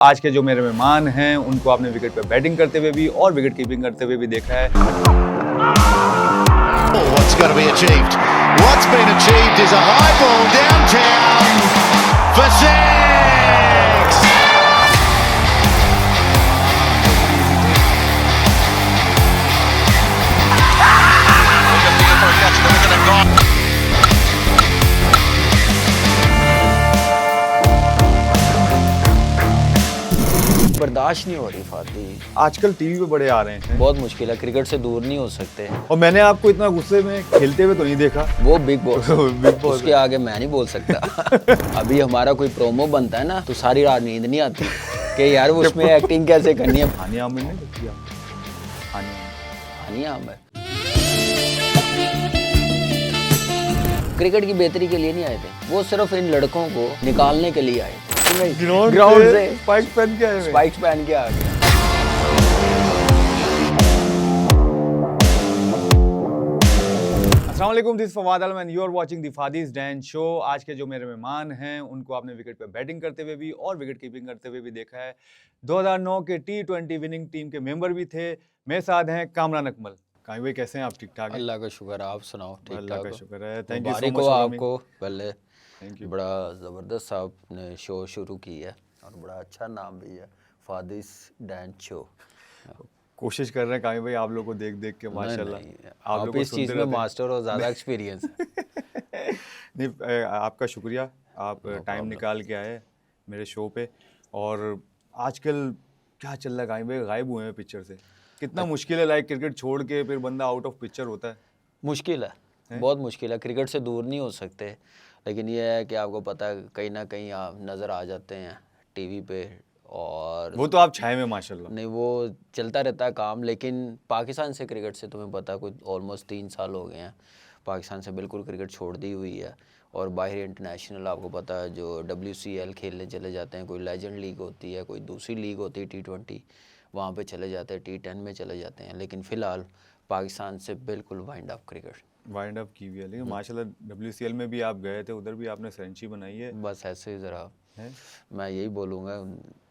आज के जो मेरे मेहमान हैं उनको आपने विकेट पे बैटिंग करते हुए भी और विकेट कीपिंग करते हुए भी देखा है। What's got to be achieved? What's been achieved is a high ball downtown for six. बर्दाश्त नहीं हो रही फाती। आजकल टीवी पे बड़े आ रहे हैं बहुत मुश्किल है, क्रिकेट से दूर नहीं हो सकते। और मैंने आपको इतना गुस्से में खेलते हुए तो नहीं देखा। वो बिग बॉस बिग बॉस उसके आगे मैं नहीं बोल सकता। अभी हमारा कोई प्रोमो बनता है ना तो सारी रात नींद नहीं आती कि यार वो उसमें एक्टिंग कैसे करनी है। हानिया आमिर ने किया। हानिया आमिर क्रिकेट की बेहतरी के लिए नहीं आए थे, वो सिर्फ इन लड़कों को निकालने के लिए आए थे। ग्राउंड से स्पाइक्स पहन के आए। स्पाइक्स पहन के आ गए। अस्सलाम वालेकुम, this Fawad Alman, you are watching the Fadi's den show. आज के जो मेरे मेहमान हैं उनको आपने विकेट पे बैटिंग करते हुए भी और विकेट कीपिंग करते हुए भी देखा है। 2009 के T20 विनिंग टीम के मेंबर भी थे। मेरे साथ हैं कामरान अकमल। कामी भाई कैसे हैं आप? ठीक ठाक हैं? अल्लाह का शुक्र, आप सुनाओ? ठीक अल्लाह ठाक का हो? शुक्र है। Thank you so Mubarak much हो आपको। पहले थैंक यू। बड़ा ज़बरदस्त आपने शो शुरू की है और बड़ा अच्छा नाम भी है, फादिस डैन शो। कोशिश कर रहे हैं कामी भाई आप लोगों को देख देख के माशाल्लाह। आप लोग को इस चीज़ सुनते में रहते हैं। मास्टर हो, ज़्यादा एक्सपीरियंस नहीं आपका शुक्रिया, आप टाइम निकाल के आए मेरे शो पे। और आजकल क्या चल रहा है कामी भाई? गायब हुए हैं पिक्चर से। कितना मुश्किल है लाइक क्रिकेट छोड़ के फिर बंदा आउट ऑफ पिक्चर होता है। मुश्किल है, बहुत मुश्किल है। क्रिकेट से दूर नहीं हो सकते, लेकिन ये है कि आपको पता है कहीं ना कहीं आप नज़र आ जाते हैं टीवी पे। और वो तो आप छाए में माशाल्लाह। नहीं, वो चलता रहता है काम। लेकिन पाकिस्तान से क्रिकेट से तुम्हें पता है कोई ऑलमोस्ट 3 साल हो गए हैं पाकिस्तान से बिल्कुल क्रिकेट छोड़ दी हुई है। और बाहर इंटरनेशनल आपको पता है जो WCL खेलने चले जाते हैं, कोई लेजेंड लीग होती है, कोई दूसरी लीग होती है T20, वहाँ पे चले जाते हैं, T10 में चले जाते हैं। लेकिन फ़िलहाल पाकिस्तान से बिल्कुल wind up cricket. Wind up की हुई है, लेकिन माशाल्लाह WCL में भी आप गए थे, उधर भी आपने सेंचुरी बनाई है। बस ऐसे ही ज़रा हैं? मैं यही बोलूँगा,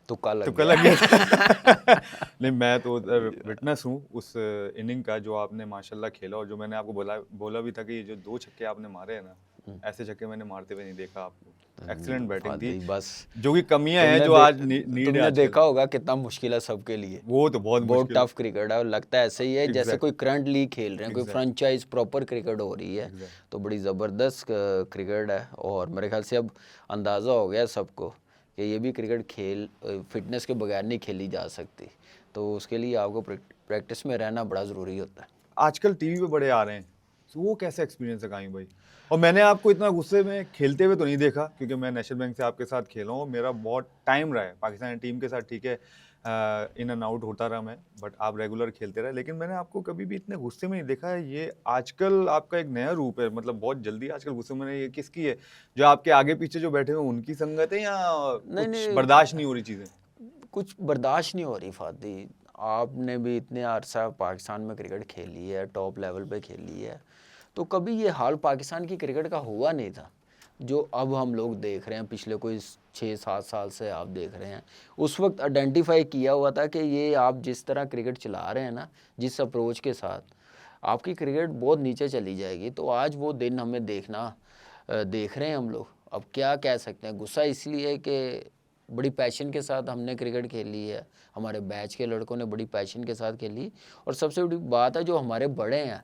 तुक्का लग तुक्का गया। लग गया। नहीं मैं तो उधर विटनेस हूँ उस इनिंग का जो आपने माशाल्लाह खेला। और जो मैंने आपको बोला भी था कि ये जो 2 छक्के आपने मारे हैं ना, ऐसे छक्के मैंने मारते हुए नहीं देखा आपको। एक्सीलेंट बैटिंग थी। बस जो कि कमियां हैं जो आज नीड है। तुमने आजकल देखा होगा कितना मुश्किल है सबके लिए। वो तो बहुत मुश्किल है। टफ क्रिकेट है और लगता है ऐसे ही है जैसे कोई करंट लीग खेल रहे हैं, कोई फ्रेंचाइज प्रॉपर क्रिकेट हो रही है। तो बड़ी ज़बरदस्त क्रिकेट है। और मेरे ख्याल से अब अंदाज़ा हो गया सबको कि ये भी क्रिकेट खेल फिटनेस के बगैर नहीं खेली जा सकती। तो उसके लिए आपको प्रैक्टिस में रहना बड़ा ज़रूरी होता है। आजकल टीवी पे बड़े आ रहे हैं, तो वो कैसा एक्सपीरियंस है कामी भाई? और मैंने आपको इतना गुस्से में खेलते हुए तो नहीं देखा क्योंकि मैं नेशनल बैंक से आपके साथ खेला हूँ। मेरा बहुत टाइम रहा है पाकिस्तानी टीम के साथ, ठीक है, इन एंड आउट होता रहा मैं, बट आप रेगुलर खेलते रहे। लेकिन मैंने आपको कभी भी इतने गुस्से में नहीं देखा है। ये आजकल आपका एक नया रूप है, मतलब बहुत जल्दी आजकल गुस्से में। ये किसकी है? जो आपके आगे पीछे जो बैठे हुए उनकी संगत है या कुछ बर्दाश्त नहीं हो रही चीज़ें? कुछ बर्दाश्त नहीं हो रही फादी। आपने भी इतने अरसा पाकिस्तान में क्रिकेट खेली है, टॉप लेवल पे खेली है, तो कभी ये हाल पाकिस्तान की क्रिकेट का हुआ नहीं था जो अब हम लोग देख रहे हैं। पिछले कोई 6-7 साल से आप देख रहे हैं। उस वक्त आइडेंटिफाई किया हुआ था कि ये आप जिस तरह क्रिकेट चला रहे हैं ना, जिस अप्रोच के साथ, आपकी क्रिकेट बहुत नीचे चली जाएगी। तो आज वो दिन हमें देख रहे हैं हम लोग। अब क्या कह सकते हैं, गुस्सा इसलिए कि बड़ी पैशन के साथ हमने क्रिकेट खेली है, हमारे बैच के लड़कों ने बड़ी पैशन के साथ खेली। और सबसे बड़ी बात है जो हमारे बड़े हैं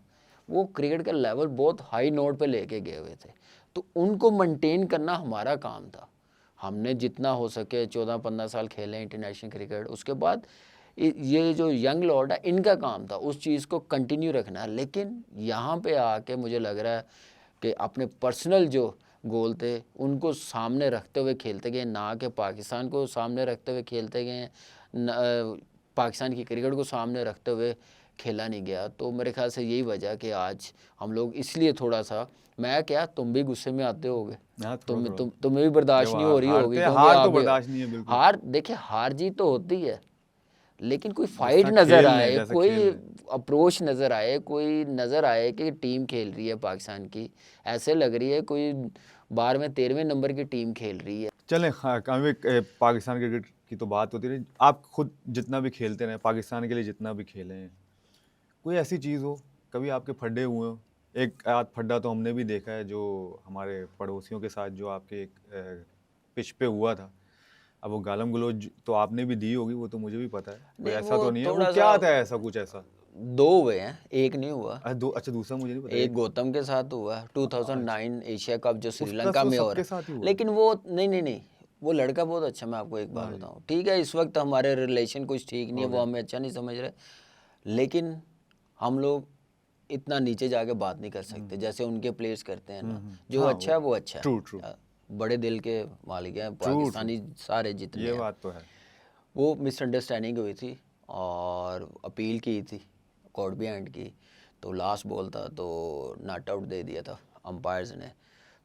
वो क्रिकेट का लेवल बहुत हाई नोट पे लेके गए हुए थे, तो उनको मेंटेन करना हमारा काम था। हमने जितना हो सके 14-15 साल खेले इंटरनेशनल क्रिकेट। उसके बाद ये जो यंग लॉर्ड है इनका काम था उस चीज़ को कंटिन्यू रखना। लेकिन यहाँ पे आके मुझे लग रहा है कि अपने पर्सनल जो गोल थे उनको सामने रखते हुए खेलते गए, ना कि पाकिस्तान को सामने रखते हुए खेलते गए, पाकिस्तान की क्रिकेट को सामने रखते हुए खेला नहीं गया। तो मेरे ख्याल से यही वजह कि आज हम लोग इसलिए थोड़ा सा, मैं क्या तुम भी गुस्से में आते होगे, तुम्हें भी बर्दाश्त नहीं हो रही होगी। हार तो बर्दाश्त नहीं है बिल्कुल। हार देखिए, हार जीत तो होती है, लेकिन कोई फाइट नज़र आए, कोई अप्रोच नज़र आए, कोई नज़र आए कि टीम खेल रही है पाकिस्तान की, ऐसे लग रही है कोई 12वें 13वें नंबर की टीम खेल रही है। चलें पाकिस्तान क्रिकेट की तो बात होती रही, आप खुद जितना भी खेलते रहे, पाकिस्तान के लिए जितना भी खेले हैं, कोई ऐसी चीज़ हो कभी आपके फड्डे हुए हो? एक आध फड्डा तो हमने भी देखा है जो हमारे पड़ोसियों के साथ जो आपके एक पिच पे हुआ था। अब वो गालम गलौज तो आपने भी दी होगी, वो तो मुझे भी पता है। कोई नहीं, ऐसा वो तो नहीं है, वो थोड़ा क्या सा था ऐसा कुछ ऐसा? 2 हुए हैं, एक नहीं हुआ। अच्छा दूसरा मुझे नहीं पता। एक गौतम के साथ हुआ 2009 एशिया कप जो उसका श्रीलंका तो में हो सबके रहा साथ ही है, हुआ। लेकिन वो नहीं, वो लड़का बहुत अच्छा, मैं आपको एक बात हाँ जी। बताऊं, ठीक है इस वक्त हमारे रिलेशन कुछ ठीक नहीं है, वो ओके। हमें अच्छा नहीं समझ रहे, लेकिन हम लोग इतना नीचे जाके बात नहीं कर सकते जैसे उनके प्लेयर्स करते हैं ना। जो हाँ, अच्छा है वो अच्छा है। ट्रू बड़े दिल के मालिक हैं ट्रू पाकिस्तानी सारे जितने ये हैं। बात तो है। वो मिसअंडरस्टैंडिंग हुई थी और अपील की थी, कोर्ट भी हैंड की, तो लास्ट बॉल था तो नॉट आउट दे दिया था अंपायर्स ने,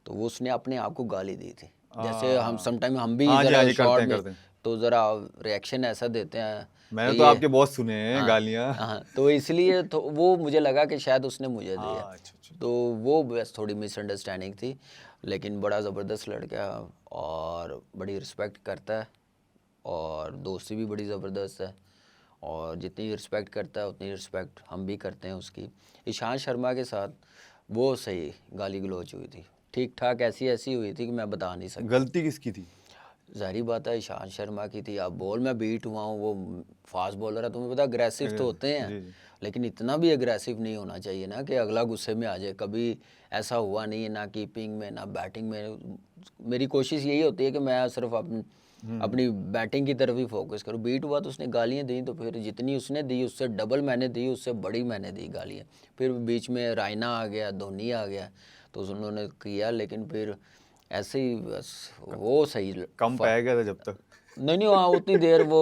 तो वो उसने अपने आप को गाली दी थी। जैसे हम समटाइम हम भी हाँ जी, हाँ ज़रा जी, करते शॉर्ट हैं, में करते हैं। तो ज़रा रिएक्शन ऐसा देते हैं मैंने कि तो ये आपके बहुत सुने हैं गालियाँ। हाँ, तो इसलिए तो वो मुझे लगा कि शायद उसने मुझे दिया, हाँ, अच्छा। तो वो बस थोड़ी मिसअंडरस्टैंडिंग थी, लेकिन बड़ा ज़बरदस्त लड़का है और बड़ी रिस्पेक्ट करता है और दोस्ती भी बड़ी ज़बरदस्त है, और जितनी रिस्पेक्ट करता है उतनी रिस्पेक्ट हम भी करते हैं उसकी। ईशांत शर्मा के साथ वो सही गाली गलौज हुई थी, ठीक ठाक ऐसी हुई थी कि मैं बता नहीं सकता। गलती किसकी थी? ज़ाहिर बात है ईशांत शर्मा की थी। अब बॉल में बीट हुआ हूँ, वो फास्ट बॉलर है, तुम्हें पता अग्रेसिव तो होते हैं, जी। लेकिन इतना भी अग्रेसिव नहीं होना चाहिए ना कि अगला गुस्से में आ जाए। कभी ऐसा हुआ नहीं है, ना कीपिंग में ना बैटिंग में। मेरी कोशिश यही होती है कि मैं सिर्फ अपनी बैटिंग की तरफ ही फोकस करूँ। बीट हुआ तो उसने गालियाँ दी, तो फिर जितनी उसने दी उससे डबल मैंने दी, उससे बड़ी मैंने दी गालियाँ। फिर बीच में रायना आ गया, धोनी आ गया, तो उन्होंने किया, लेकिन फिर ऐसे ही बस वो सही कम पै गया था जब तक। नहीं वहाँ उतनी देर वो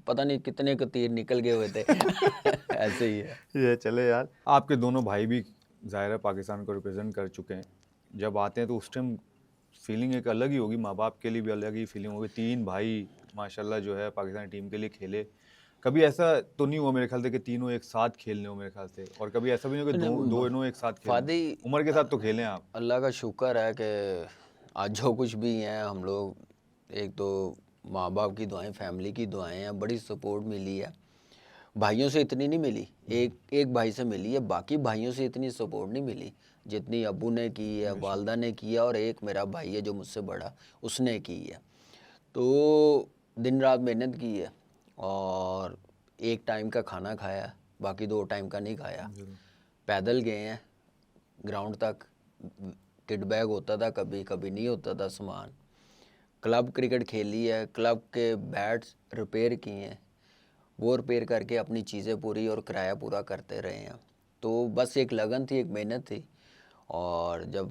पता नहीं कितने के तीर निकल गए हुए थे ऐसे ही है। ये चले यार, आपके दोनों भाई भी ज़ाहिर है पाकिस्तान को रिप्रेजेंट कर चुके हैं। जब आते हैं तो उस टाइम फीलिंग एक अलग ही होगी, माँ बाप के लिए भी अलग ही फीलिंग होगी। 3 भाई माशाल्लाह जो है पाकिस्तान टीम के लिए खेले। कभी ऐसा तो नहीं हुआ मेरे ख्याल से कि तीनों एक साथ खेलने हो मेरे ख्याल से, और कभी ऐसा भी नहीं हो कि दोनों एक साथ खेले। फादी उम्र के साथ तो खेले हैं आप। अल्लाह का शुक्र है कि आज जो कुछ भी हैं हम लोग, एक तो माँ बाप की दुआएं, फैमिली की दुआएं हैं, बड़ी सपोर्ट मिली है। भाइयों से इतनी नहीं मिली, एक भाई से मिली है, बाकी भाइयों से इतनी सपोर्ट नहीं मिली जितनी अबू ने की है, वालदा ने की है, और एक मेरा भाई है जो मुझसे बड़ा, उसने की है। तो दिन रात मेहनत की है और एक टाइम का खाना खाया, बाकी 2 टाइम का नहीं खाया। पैदल गए हैं ग्राउंड तक, किट बैग होता था, कभी कभी नहीं होता था सामान। क्लब क्रिकेट खेली है, क्लब के बैट्स रिपेयर किए हैं, वो रिपेयर करके अपनी चीज़ें पूरी और किराया पूरा करते रहे हैं। तो बस एक लगन थी, एक मेहनत थी, और जब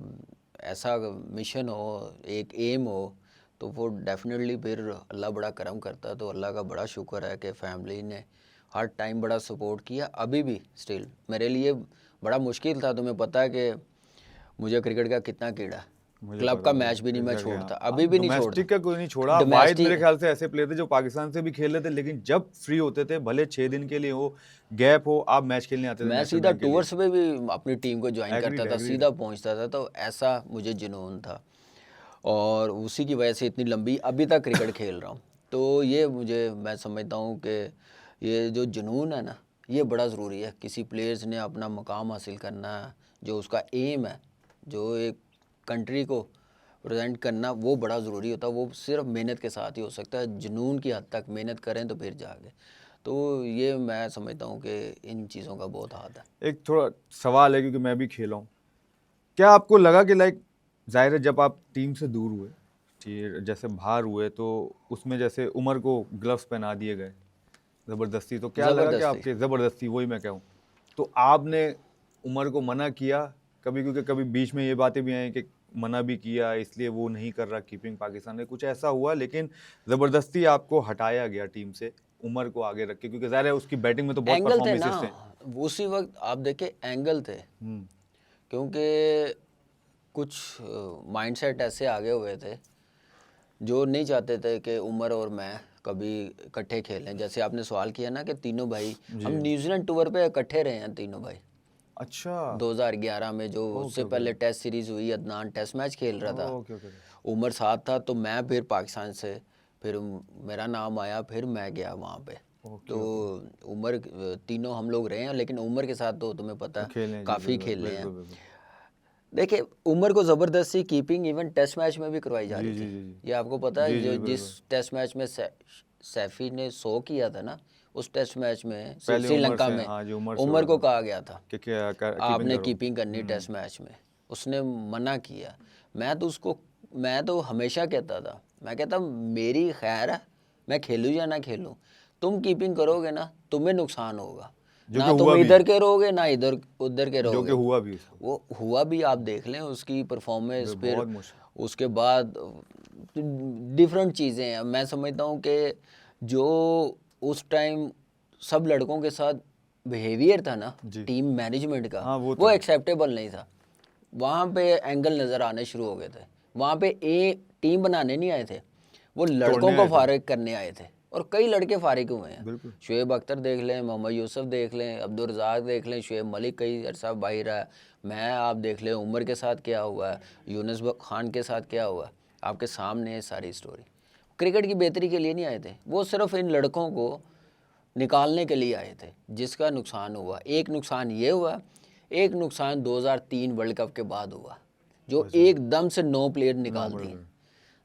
ऐसा मिशन हो, एक एम हो, तो वो डेफिनेटली फिर अल्लाह बड़ा करम करता है। तो अल्लाह का बड़ा शुक्र है कि फैमिली ने हर टाइम बड़ा सपोर्ट किया। अभी भी स्टिल मेरे लिए बड़ा मुश्किल था, तुम्हें पता है कि मुझे क्रिकेट का कितना कीड़ा, क्लब का मैच भी नहीं मैं छोड़ता, अभी भी नहीं छोड़ता। डोमेस्टिक का कोई नहीं छोड़ा। वाहिद मेरे ख्याल से ऐसे प्लेयर थे जो पाकिस्तान से भी खेल रहे थे, लेकिन जब फ्री होते थे, भले 6 दिन के लिए हो, गैप हो, आप मैच खेलने आते थे। मैं नेशनल सीधा बैंक के लिए। टूर्स पे भी अपनी टीम को ज्वाइन करता था, एग्रीड। सीधा पहुंचता था, तो ऐसा मुझे जुनून था, और उसी की वजह से इतनी लंबी अभी तक क्रिकेट खेल रहा हूँ। तो ये मैं समझता हूँ कि ये जो जुनून है ना, ये बड़ा ज़रूरी है। किसी प्लेयर्स ने अपना मकाम हासिल करना है, जो उसका एम है, जो एक कंट्री को प्रेजेंट करना, वो बड़ा ज़रूरी होता है। वो सिर्फ मेहनत के साथ ही हो सकता है, जुनून की हद तक मेहनत करें तो फिर जाके। तो ये मैं समझता हूँ कि इन चीज़ों का बहुत हाथ है। एक थोड़ा सवाल है, क्योंकि मैं भी खेला हूँ, क्या आपको लगा कि लाइक जाहिर है जब आप टीम से दूर हुए, ठीक जैसे बाहर हुए, तो उसमें जैसे उमर को ग्लव्स पहना दिए गए ज़बरदस्ती, तो क्या लगा कि आपके ज़बरदस्ती, वही मैं कहूँ, तो आपने उमर को मना किया कभी? क्योंकि कभी बीच में ये बातें भी आई कि मना भी किया, इसलिए वो नहीं कर रहा कीपिंग पाकिस्तान में, कुछ ऐसा हुआ, लेकिन ज़बरदस्ती आपको हटाया गया टीम से उमर को आगे रख के, क्योंकि ज़ाहिर है उसकी बैटिंग में तो बहुत एंगल थे ना परफॉर्मेंसेस थे। उसी वक्त, आप देखे एंगल थे, क्योंकि कुछ माइंडसेट ऐसे आगे हुए थे जो नहीं चाहते थे कि उमर और मैं कभी इकट्ठे खेलें। जैसे आपने सवाल किया ना कि तीनों भाई, हम न्यूजीलैंड टूर पे इकट्ठे रहे हैं तीनों भाई। अच्छा। 2011 में जो उससे पहले टेस्ट सीरीज हुई, अदनान टेस्ट मैच खेल रहा था, उमर साथ था, तो मैं फिर पाकिस्तान से फिर मेरा नाम आया, फिर मैं गया वहाँ पे। तो उमर तीनों हम लोग रहे हैं, लेकिन उमर के साथ तो तुम्हें पता खेले हैं जी, काफ़ी बिल्कुल, खेले हैं। बिल्कुल, बिल्कुल। देखिए उमर को ज़बरदस्ती कीपिंग इवन टेस्ट मैच में भी करवाई जा जी, रही जी, थी। जी, जी। ये आपको पता है, जी, जो जी, जिस बिल्कुल। टेस्ट मैच में सैफी ने 100 किया था ना, उस टेस्ट मैच में पहले उमर श्रीलंका से, में हाँ जी, उमर से उमर हो को रहा था कहा गया था कि क्या कीपिंग आपने करो। कीपिंग करनी टेस्ट मैच में, उसने मना किया। मैं तो हमेशा कहता था, मैं कहता मेरी खैर है, मैं खेलूँ या ना खेलूँ, तुम कीपिंग करोगे ना तुम्हें नुकसान होगा, जो ना कि तुम हुआ भी, इधर के रहोगे ना इधर उधर के जो कि रहोगे। हुआ भी उसको। वो हुआ भी, आप देख लें उसकी परफॉर्मेंस, फिर बहुत मुश्किल। उसके बाद डिफरेंट चीज़ें हैं। मैं समझता हूँ कि जो उस टाइम सब लड़कों के साथ बिहेवियर था ना जी। टीम मैनेजमेंट का, हाँ, वो तो वो है। एक्सेप्टेबल नहीं था। वहाँ पे एंगल नज़र आने शुरू हो गए थे। वहाँ पे टीम बनाने नहीं आए थे, वो लड़कों तोड़ने को आए थे। फारिग करने आए थे, और कई लड़के फारिग हुए हैं। बिल्कुल। शुएब अख्तर देख लें, मोहम्मद यूसुफ देख लें, अब्दुल रज़ाक देख लें, शुएब मलिक कई अरसा बाहर है, मैं आप देख लें उमर के साथ क्या हुआ है, यूनुस खान के साथ क्या हुआ है, आपके सामने है सारी स्टोरी। क्रिकेट की बेहतरी के लिए नहीं आए थे, वो सिर्फ इन लड़कों को निकालने के लिए आए थे, जिसका नुकसान हुआ। एक नुकसान ये हुआ, एक नुकसान 2003 वर्ल्ड कप के बाद हुआ, जो एकदम से 9 प्लेयर निकाल दिए।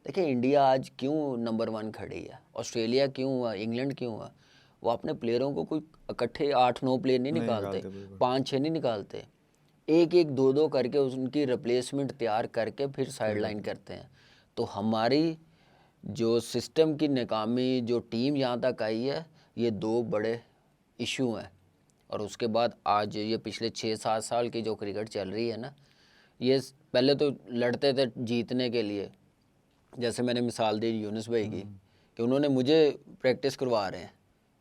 देखिए इंडिया आज क्यों नंबर 1 खड़ी है, ऑस्ट्रेलिया क्यों हुआ, इंग्लैंड क्यों हुआ, वो अपने प्लेयरों को कोई इकट्ठे 8-9 प्लेयर नहीं निकालते, 5-6 नहीं निकालते, एक एक दो दो करके उनकी रिप्लेसमेंट तैयार करके फिर साइडलाइन करते हैं। तो हमारी जो सिस्टम की नाकामी, जो टीम यहाँ तक आई है, ये 2 बड़े इशू हैं। और उसके बाद आज ये पिछले 6-7 साल की जो क्रिकेट चल रही है ना, ये पहले तो लड़ते थे जीतने के लिए, जैसे मैंने मिसाल दी यूनुस भाई की, कि उन्होंने मुझे प्रैक्टिस करवा रहे हैं,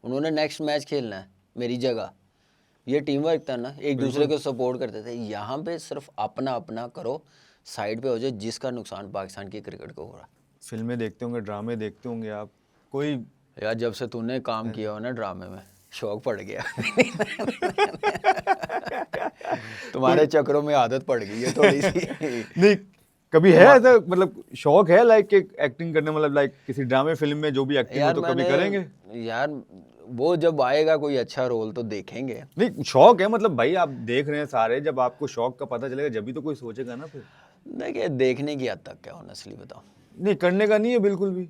उन्होंने नेक्स्ट मैच खेलना है मेरी जगह। ये टीम वर्क था ना, एक दूसरे को सपोर्ट करते थे। यहाँ पे सिर्फ अपना अपना करो, साइड पे हो जाए, जिसका नुकसान पाकिस्तान की क्रिकेट को हो रहा। फिल्में देखते होंगे, ड्रामे देखते होंगे आप, कोई यार जब से तूने काम किया हो ना ड्रामे में, शौक पड़ गया। तुम्हारे चक्रों में आदत पड़ गई है थोड़ी सी। नहीं, कभी है ऐसा, मतलब शौक है लाइक एक्टिंग करने, मतलब लाइक किसी ड्रामे फिल्म में जो भी एक्टिंग हो यार तो कभी करेंगे? यार वो जब आएगा कोई अच्छा रोल तो देखेंगे। नहीं, शौक है मतलब भाई, आप देख रहे हैं सारे, जब आपको शौक का पता चलेगा जब भी तो कोई सोचेगा ना फिर। देखिए देखने की हद तक क्या, ऑनेस्टली बताओ। नहीं, करने का नहीं है बिल्कुल भी।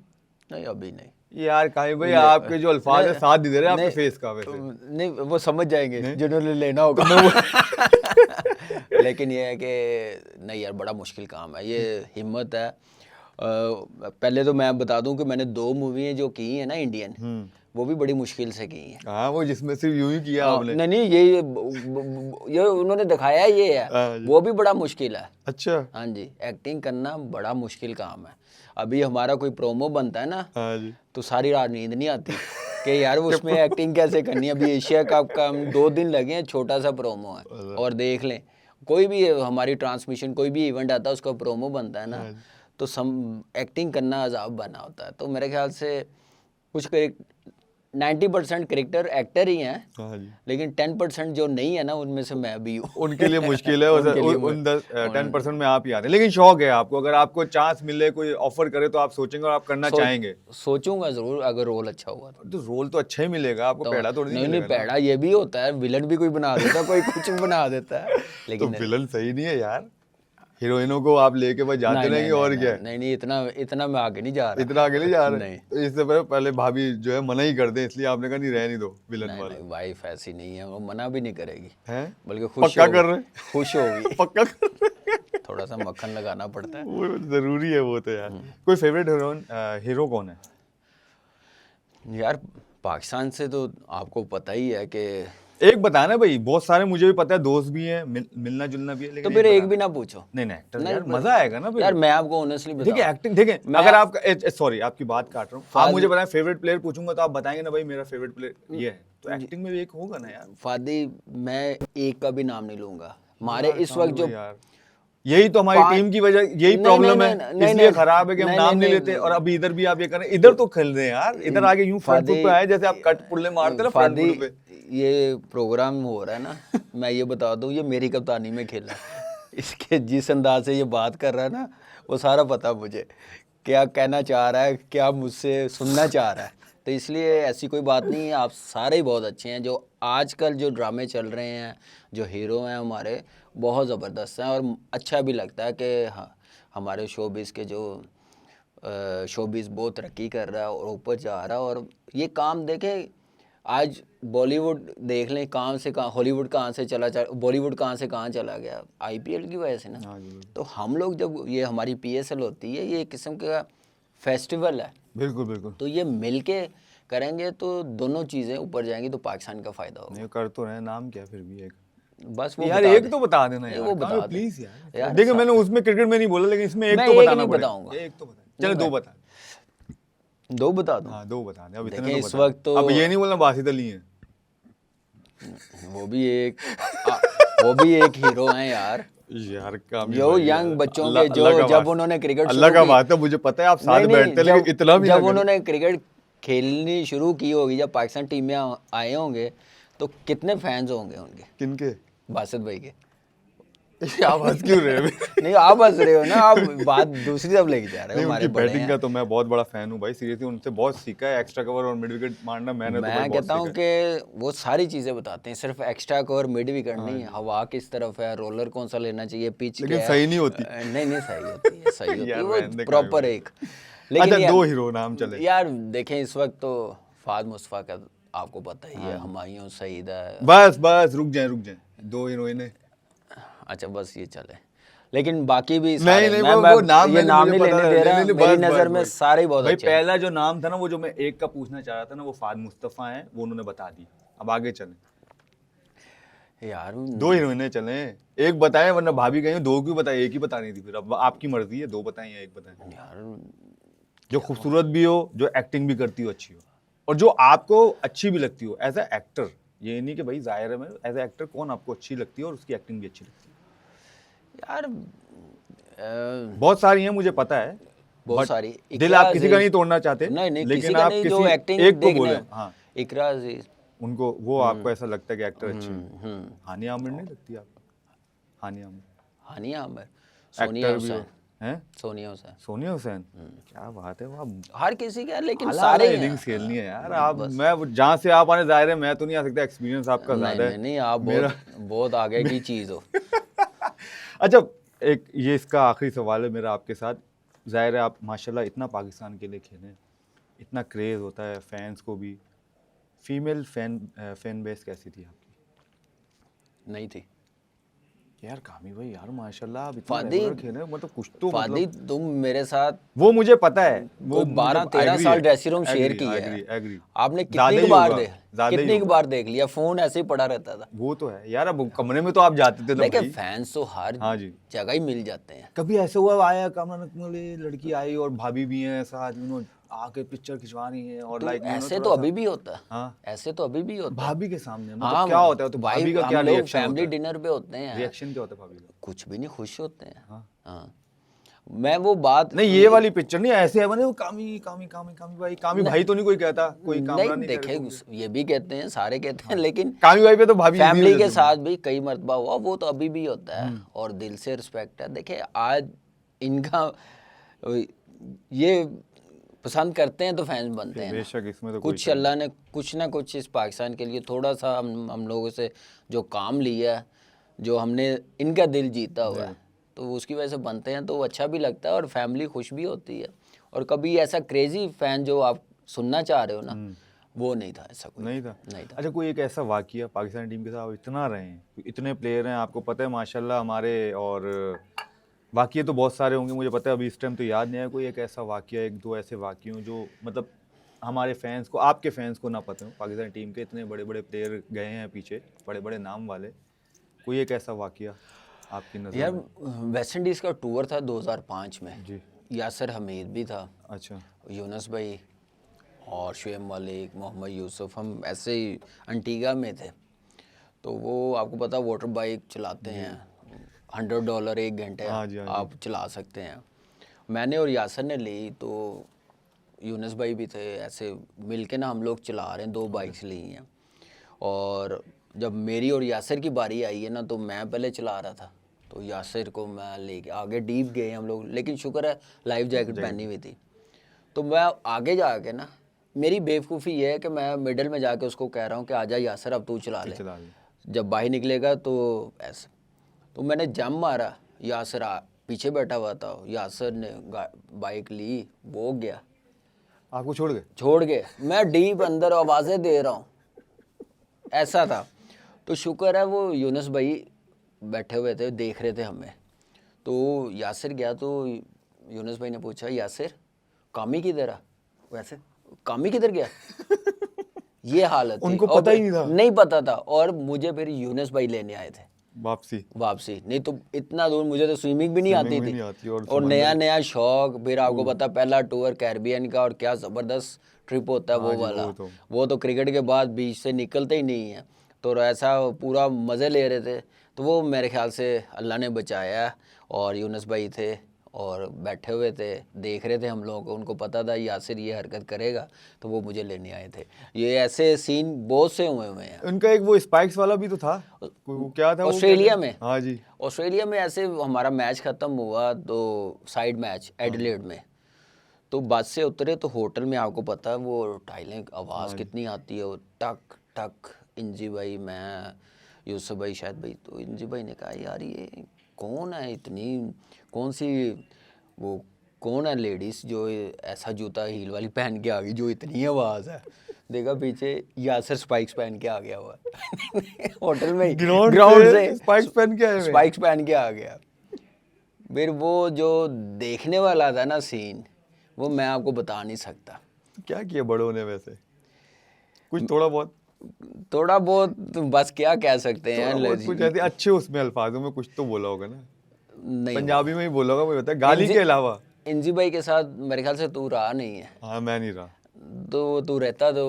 नहीं अभी नहीं। यार काहे भाई, आपके जो अल्फाज है साथ दे रहे हैं आपके नहीं, फेस का वैसे। नहीं वो समझ जाएंगे जिन्होंने लेना होगा। लेकिन ये है कि नहीं यार, बड़ा मुश्किल काम है, ये हिम्मत है। पहले तो मैं बता दूं कि मैंने 2 मूवी जो की हैं ना इंडियन, वो भी बड़ी मुश्किल से की हैं। हाँ, वो जिसमें सिर्फ यूं ही किया आपने। नहीं नहीं, ये उन्होंने दिखाया ये है, वो भी बड़ा मुश्किल है। अच्छा। हाँ जी, एक्टिंग करना बड़ा मुश्किल काम है। अभी हमारा कोई प्रोमो बनता है ना, हाँ जी। तो सारी रात नींद नहीं आती कि यार उसमें एक्टिंग कैसे करनी है। अभी एशिया कप का 2 दिन लगे हैं, छोटा सा प्रोमो है, और देख लें कोई भी हमारी ट्रांसमिशन, कोई भी इवेंट आता है उसका प्रोमो बनता है ना, तो एक्टिंग करना अजाब बना होता है। तो मेरे ख्याल से कुछ 90% करेक्टर एक्टर ही हैं, हाँ जी। लेकिन 10% जो नहीं है ना, उनमें से मैं भी हूँ। उनके लिए मुश्किल है, उन 10% में आप ही आते हैं। लेकिन शौक है आपको, अगर आपको चांस मिले, कोई ऑफर करे तो आप सोचेंगे और आप करना चाहेंगे? सोचूंगा जरूर, अगर रोल अच्छा हुआ तो रोल तो अच्छा ही मिलेगा आपको, पेड़ा थोड़ी नहीं नहीं, मिलेगा ना। पेड़ा ये भी होता है, विलन भी कोई बना देता है, कोई कुछ बना देता है, तो लेकिन विलन सही नहीं है यार, हीरोइनों को आप लेके बस जाते रहेंगे और क्या है? नहीं, इतना मैं आगे नहीं जा रहा। इतना आगे नहीं जा रहे? नहीं। तो इससे पहले भाभी जो है मना ही कर दे, इसलिए आपने कहा नहीं रहने दो विलन वाला। नहीं, वाइफ ऐसी नहीं है, वो मना भी नहीं करेगी, हैं? बल्कि खुश पक्का कर रहे? खुश होगी। पक्का कर रहे? थोड़ा सा मक्खन लगाना पड़ता है। वो जरूरी है वो तो यार। कोई फेवरेट हीरो कौन है यार? पाकिस्तान से तो आपको पता ही है कि एक बताना भाई, बहुत सारे मुझे भी पता है, दोस्त भी हैं, मिलना जुलना भी है, लेकिन तो फिर एक भी ना पूछो। नहीं नहीं, एक्टर यार मजा आएगा ना फिर। यार मैं आपको ऑनेस्टली बताऊं, देखिए एक्टिंग, देखिए अगर आप, सॉरी आपकी बात काट रहा हूँ, आप मुझे बताएं फेवरेट प्लेयर पूछूंगा तो आप बताएंगे ना भाई मेरा फेवरेट प्लेयर ये है, तो एक्टिंग में भी एक होगा ना यार। फादी, मैं एक का भी नाम नहीं लूंगा। हमारे इस वक्त जो यार, यही तो हमारी टीम की वजह, यही प्रॉब्लम है, इसलिए खराब है कि हम नाम नहीं लेते। और अभी इधर भी आप ये करें, इधर तो खेल रहे हैं यार, इधर आगे यूं फ्रंट फुट पे आए जैसे आप कट पुल्ले मारते ना फ्रंट फुट पे। ये प्रोग्राम हो रहा है ना, मैं ये बता दूं, ये मेरी कप्तानी में खेला। इसके जिस अंदाज से ये बात कर रहा है ना, वो सारा पता मुझे क्या कहना चाह रहा है, क्या मुझसे सुनना चाह रहा है। तो इसलिए ऐसी कोई बात नहीं है, आप सारे ही बहुत अच्छे हैं। जो आजकल जो ड्रामे चल रहे हैं, जो हीरो हैं हमारे, बहुत ज़बरदस्त हैं। और अच्छा भी लगता है कि हाँ, हमारे शोबिज़ के जो शोबिज़ बहुत तरक्की कर रहा है और ऊपर जा रहा है। और ये काम देखें, आज बॉलीवुड देख लें कहाँ से कहाँ, हॉलीवुड कहाँ से बॉलीवुड कहाँ से कहाँ चला गया, आईपीएल की वजह से ना। हाँ जी बिल्कुल। तो हम लोग जब ये हमारी पीएसएल होती है, ये एक किस्म का फेस्टिवल है, बिल्कुल बिल्कुल। तो ये मिलके करेंगे तो दोनों चीज़ें ऊपर जाएंगी, तो पाकिस्तान का फ़ायदा होगा। नहीं कर तो रहे, नाम क्या है फिर भी एक, बस वो यार बता एक दे। तो बता देना नहीं, यार, वो बता दे प्लीज यार। यार, देखो मैंने उसमें क्रिकेट में नहीं बोला, लेकिन इसमें एक मैं तो एक बताना नहीं पड़ेगा। बताऊंगा। एक तो बता, चलो दो बता। दो बता दूं? हाँ दो बता दे, अब इतने देखें, तो इस बता। वक्त तो अब ये नहीं बोलना बासित अली है। वो भी एक वो भी एक हीरो हैं यार। यार काम जो यंग बच्चों के जो जब उन्होंने क्रिकेट अल्लाह शुरू का की, बात है, मुझे पता है आप साथ नहीं, बैठते नहीं, लेकिन इतना भी ना जब करो। उन्होंने क्रिकेट खेलनी शुरू की होगी, जब पाकिस्तान टीम में आए होंगे, तो कितने फैंस होंगे उनके, किनके? बासित भाई के। आप हंस क्यों रहे हो? नहीं, आप हंस रहे हो ना, आप बात दूसरी तरफ लेके जा रहे हो। नहीं, हमारे उनकी बड़े बैटिंग का हैं। तो मैं बहुत बड़ा फैन हूँ भाई, सीरियसली उनसे बहुत सीखा है। एक्स्ट्रा कवर और मिड विकेट मारना मैंने तो भाई मैं बहुत कहता हूँ सीखा है। कि वो सारी चीज़ें बताते हैं, सिर्फ एक्स्ट्रा कवर मिड विकेट नहीं है, हवा किस तरफ है, रोलर कौन सा लेना चाहिए, पिच लेकिन क्या है। सही नहीं होती। नहीं सही होती है, सही होती है यार वो रहने दे प्रॉपर कामी एक। अच्छा यार, दो हीरो नाम चले। यार देखें, इस वक्त तो फाद मुस्तफा का आपको पता ही है, हुमायूं सईद है। बस रुक जाए दो हीरोइन है। अच्छा बस ये चले, लेकिन बाकी भी नहीं सारे, नहीं, मैं वो नाम ये नाम मुझे नहीं पता लेने है। दे रहा, नहीं, मेरी बस, नज़र बस, में बस। सारे ही बहुत भाई अच्छे हैं। पहला जो नाम था ना, वो जो मैं एक का पूछना चाह रहा था ना, वो फाद मुस्तफा है, वो उन्होंने बता दी। अब आगे चले। यार दो हीरोइनें चले, एक बताएं, वरना भाभी गई दो क्यों बताए, एक ही बतानी थी। फिर अब आपकी मर्जी है, दो बताएं या एक बताएं। यार, जो खूबसूरत भी हो, जो एक्टिंग भी करती हो अच्छी हो, और जो आपको अच्छी भी लगती हो एज ए एक्टर। ये नहीं कि भाई जाहिर है, मैं एज ए एक्टर कौन आपको अच्छी लगती है और उसकी एक्टिंग भी अच्छी लगती है। यार बहुत सारी हैं, मुझे पता है, बहुत but सारी। दिल आप किसी का नहीं तोड़ना चाहते, नहीं, किसी लेकिन का आप नहीं, किसी जो एक्टिंग एक को देखने। बोले। हाँ, इकरा अजीज, उनको वो आपको ऐसा लगता है कि एक्टर अच्छी है। हानिया आमिर नहीं लगती आपको? हानिया आमिर हानिया आमिर, सोनिया एक्टर भी हुसैन, हैं? सोनिया हुसैन, सोनिया हुसैन, क्या बात है। वो हर किसी का, लेकिन आला सारे आला ही हैं। इनिंग्स खेलनी है यार। आप मैं जहाँ से आप आने, जाहिर है मैं तो नहीं आ सकता, एक्सपीरियंस आपका नहीं, ज्यादा है। नहीं, आप बहुत आगे की चीज़ हो। अच्छा, एक ये इसका आखिरी सवाल है मेरा आपके साथ। जाहिर है आप माशाल्लाह इतना पाकिस्तान के लिए खेलें, इतना क्रेज़ होता है फैंस को भी। फीमेल फैन बेस कैसी थी आपकी? नहीं थी यार कामी भाई, यार माशाल्लाह आप इतना फादी, रेगुलर खेले, मतलब कुछ तो फादी मतलब तुम मेरे साथ वो मुझे पता है। वो कोई 12-13 साल ड्रेसिंग रूम शेयर की है। एग्री। आपने ज़्यादा कितनी ही बार होगा, ज़्यादा ही कितनी होगा। बार देख लिया, फोन ऐसे ही पड़ा रहता था। वो तो है यार, अब कमरे में तो आप जाते थे ना देखिए, भाई। फैंस तो हर हाँ जी। जगह ही मिल जाते हैं। कभी ऐसे हुआ आया कामरान अकमल, लड़की आई और भाभी भी हैं साथ, उन्होंने आके पिक्चर खिंचवा रही हैं और तो लाइक ऐसे तो अभी भी होता है। हाँ। ऐसे तो अभी भी होता है। भाभी के सामने मतलब क्या होता है, तो भाई, भाभी का क्या हम लोग रिएक्शन होता फैमिली है? डिनर पे होते हैं, रिएक्शन क्या होता है भाभी का? कुछ भी नहीं, खुश होते हैं। हाँ। हाँ, मैं वो बात नहीं, ये वाली पिक्चर नहीं, ऐसे है बने वो कामी कामी कामी कामी भाई। कामी भाई तो नहीं कोई कहता, कोई कामरा नहीं देखे, ये भी कहते हैं, सारे कहते हैं, लेकिन कामी भाई पे तो भाभी फैमिली easy के हो साथ भी कई मरतबा हुआ, वो तो अभी भी होता है और दिल से रिस्पेक्ट है। देखिए, आज इनका ये पसंद करते हैं तो फैंस बनते हैं ना। बेशक, इसमें तो कुछ अल्लाह ने कुछ ना कुछ इस पाकिस्तान के लिए थोड़ा सा हम लोगों से जो काम लिया है, जो हमने इनका दिल जीता हुआ है, तो उसकी वजह से बनते हैं, तो अच्छा भी लगता है और फैमिली खुश भी होती है। और कभी ऐसा क्रेजी फैन जो आप सुनना चाह रहे हो ना, वो नहीं था, ऐसा कोई नहीं था। नहीं था। अच्छा, कोई एक ऐसा वाकया पाकिस्तानी टीम के साथ आप इतना रहे हैं, इतने प्लेयर हैं, आपको पता है माशाल्लाह हमारे, और वाकये तो बहुत सारे होंगे, मुझे पता है अभी इस टाइम तो याद नहीं है। कोई एक ऐसा वाकया, एक दो ऐसे वाकये जो मतलब हमारे फैंस को, आपके फैंस को ना पता हो, पाकिस्तानी टीम के इतने बड़े बड़े प्लेयर गए हैं पीछे, बड़े बड़े नाम वाले, कोई एक ऐसा वाकया आपकी नज़र यार, में? वेस्ट इंडीज़ का टूर था 2005 में जी। यासिर हमीद भी था, अच्छा। यूनुस भाई और शुएब मलिक, मोहम्मद यूसुफ, हम ऐसे ही अंटीगा में थे। तो वो आपको पता वाटर बाइक चलाते हैं, $100 1 घंटे हाँ जी, हाँ जी। आप चला सकते हैं। मैंने और यासिर ने ली, तो यूनुस भाई भी थे, ऐसे मिलके ना हम लोग चला रहे हैं, 2 बाइक्स ली हैं। और जब मेरी और यासिर की बारी आई है ना, तो मैं पहले चला रहा था, तो यासिर को मैं लेके आगे डीप गए हम लोग, लेकिन शुक्र है लाइफ जैकेट पहनी हुई थी। तो मैं आगे जाके ना, मेरी बेवकूफ़ी ये है कि मैं मिडिल में जाके उसको कह रहा हूँ कि आजा यासिर अब तू चला ले, चला ले। जब बाहर निकलेगा तो ऐसे। तो मैंने जम मारा, यासिर पीछे बैठा हुआ था, यासिर ने बाइक ली, वो गया, आपको छोड़ गए? छोड़ के मैं डीप अंदर आवाज़ें दे रहा हूँ, ऐसा था। तो शुक्र है वो यूनुस भाई बैठे हुए थे, देख रहे थे हमें। तो यासिर गया तो यूनुस भाई ने पूछा, यासिर कामी किधर है? वैसे कामी किधर गया? ये हालत थी। उनको और पता ही नहीं था? नहीं पता था। और मुझे फिर यूनुस भाई लेने आए थे वापसी। नहीं तो इतना दूर मुझे तो स्विमिंग भी नहीं आती भी थी। नहीं आती और और नया नया शौक, फिर आपको पता पहला टूर कैरिबियन का, और क्या ज़बरदस्त ट्रिप होता है वो हाँ जी, वाला। वो वो तो क्रिकेट के बाद बीच से निकलते ही नहीं है, तो ऐसा पूरा मज़े ले रहे थे। तो वो मेरे ख्याल से अल्लाह ने बचाया। और यूनुस भाई थे और बैठे हुए थे, देख रहे थे हम लोगों को, उनको पता था यासिर ये हरकत करेगा, तो वो मुझे लेने आए थे। ये ऐसे सीन बहुत से हुए हैं। उनका एक वो स्पाइक्स वाला भी तो था, वो क्या था? ऑस्ट्रेलिया में। हाँ जी, ऑस्ट्रेलिया में ऐसे हमारा मैच ख़त्म हुआ तो साइड मैच एडिलेड में, तो बस से उतरे तो होटल में, आपको पता है वो टाइलें आवाज़ कितनी आती है, वो टक टक। इंजी भाई, मैं, यूसुफ भाई, शायद भाई, तो इंजी भाई ने कहा यार ये कौन है, इतनी कौन सी वो कौन है लेडीज़ जो ऐसा जूता हील वाली पहन के आ गई जो इतनी आवाज़ है। देखा पीछे यासिर स्पाइक्स पहन के आ गया हुआ होटल में ही, ग्राउंड से स्पाइक्स पहन के आए हुए। स्पाइक्स पहन के आ गया। फिर वो जो देखने वाला था ना सीन, वो मैं आपको बता नहीं सकता। क्या किया बड़ों ने वैसे? कुछ थोड़ा बहुत बस क्या कह सकते हैं, कुछ ऐसे अच्छे उसमें अल्फाजों में कुछ तो बोला होगा ना? नहीं, पंजाबी में ही बोला होगा, मुझे पता है, गाली के अलावा। इंजी भाई के साथ मेरे ख्याल से तू रहा नहीं है। हाँ, मैं नहीं रहा। तो तू रहता तो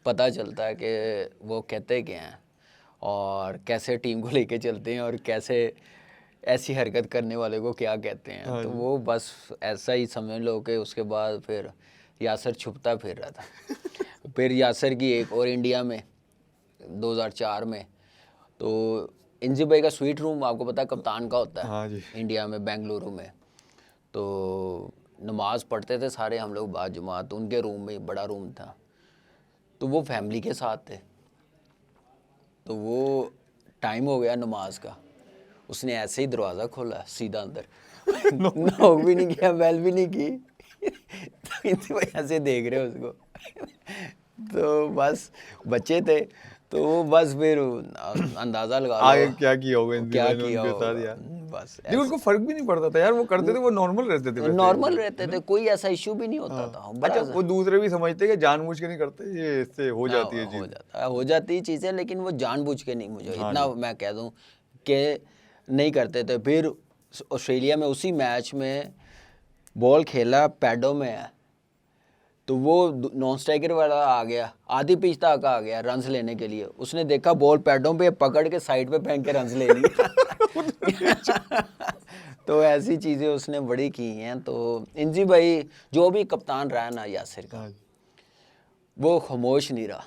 पता चलता है कि वो कहते क्या हैं और कैसे टीम को लेके चलते हैं और कैसे ऐसी हरकत करने वाले को क्या कहते हैं। तो वो बस ऐसा ही समझ लो कि उसके बाद फिर यासिर छुपता फिर रहा था। फिर यासिर की एक और इंडिया में 2004 में, तो इंजी भाई का स्वीट रूम आपको पता है कप्तान का होता है। हाँ जी। इंडिया में बेंगलुरु में। तो नमाज पढ़ते थे सारे हम लोग बाद जमात, उनके रूम में बड़ा रूम था, तो वो फैमिली के साथ थे। तो वो टाइम हो गया नमाज का, उसने ऐसे ही दरवाज़ा खोला सीधा अंदर, नॉक भी नहीं किया, बेल भी नहीं की। तो इंजी भाई ऐसे देख रहे उसको। तो बस बच्चे थे, तो वो बस फिर अंदाज़ा लगा लो आगे क्या किया होगा क्या किया उनके होगा। साथ यार। बस नहीं, उनको फर्क भी नहीं पड़ता था यार, वो करते थे, वो नॉर्मल रहते थे वैसे। नॉर्मल रहते थे, कोई ऐसा इशू भी नहीं होता था। बड़ा अच्छा, वो दूसरे भी समझते कि जानबूझ के नहीं करते, ये इससे हो जाती है चीज। हो जाती चीज़ें, लेकिन वो जानबूझ के नहीं, मुझे इतना मैं कह दूं कि नहीं करते थे। फिर ऑस्ट्रेलिया में उसी मैच में बॉल खेला पैडों में है, तो वो नॉन स्ट्राइकर वाला आ गया, आधी पिच तक आ गया रन्स लेने के लिए। उसने देखा बॉल पैडों पे, पकड़ के साइड पे फेंक के रन्स ले लिए। तो ऐसी चीज़ें उसने बड़ी की हैं। तो इंजी भाई जो भी कप्तान रहा ना यासिर का, वो खामोश नहीं रहा।